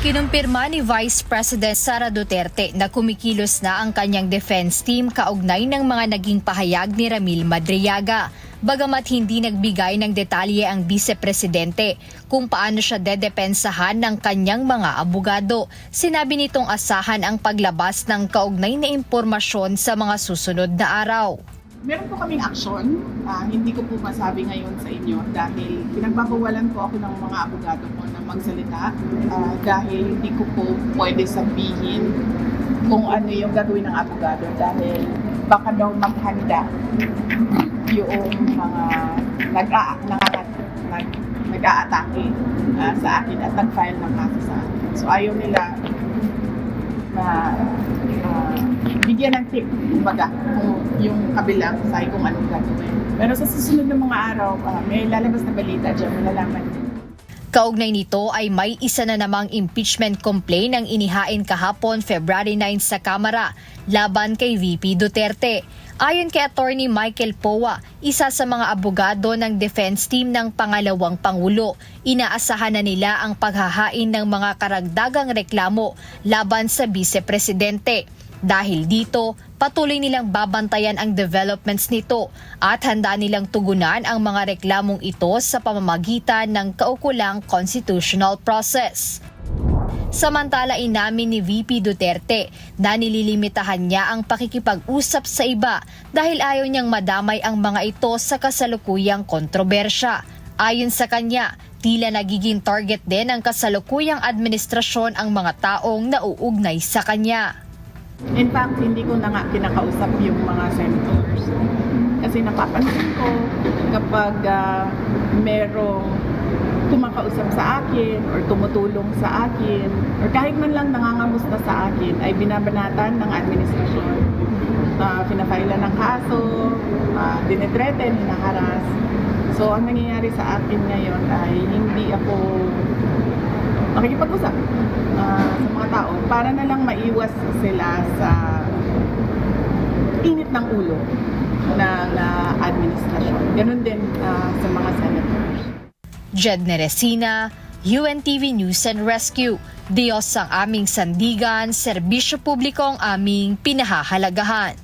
Kinumpirma ni Vice President Sara Duterte na kumikilos na ang kanyang defense team kaugnay ng mga naging pahayag ni Ramil Madriaga. Bagamat hindi nagbigay ng detalye ang Vice-Presidente kung paano siya dedepensahan ng kanyang mga abogado, sinabi nitong asahan ang paglabas ng kaugnay na impormasyon sa mga susunod na araw. Meron po kaming aksyon, hindi ko po masabi ngayon sa inyo dahil pinagbabawalan po ako ng mga abogado ko na magsalita dahil hindi ko po pwede sabihin kung ano yung gagawin ng abogado dahil baka daw maghanda yung mga nag-a-atake sa akin at nag-file ng kaso sa akin. So ayaw nila na bigyan ng tip, kumbaga, kung yung kabilang sa'yo kung anong gagawin. Pero sa susunod ng mga araw, may lalabas na balita dyan, malalaman din. Kaugnay nito ay may isa na namang impeachment complaint ang inihain kahapon February 9 sa Kamara laban kay VP Duterte. Ayon kay Attorney Michael Powa, isa sa mga abogado ng defense team ng pangalawang Pangulo, inaasahan na nila ang paghahain ng mga karagdagang reklamo laban sa Vice-Presidente. Dahil dito, patuloy nilang babantayan ang developments nito at handa nilang tugunan ang mga reklamong ito sa pamamagitan ng kaukulang constitutional process. Samantala inamin ni VP Duterte na nililimitahan niya ang pakikipag-usap sa iba dahil ayaw niyang madamay ang mga ito sa kasalukuyang kontrobersya. Ayon sa kanya, tila nagiging target din ng kasalukuyang administrasyon ang mga taong nauugnay sa kanya. In fact, hindi ko na nga kinakausap yung mga senators. Kasi napapansin ko kapag merong kumakausap sa akin or tumutulong sa akin or kahit man lang nangangamusta sa akin ay binabanatan ng administrasyon. Pinafailan ng kaso, dinitreten, hinaharas. So, ang nangyayari sa akin ngayon ay hindi ako makikipag-usap sa mga tao para na lang maiwas sila sa init ng ulo ng administrasyon. Ganun din sa mga senators. Jed Neresina, UNTV News and Rescue. Diyos ang aming sandigan, serbisyo publiko ang aming pinahahalagahan.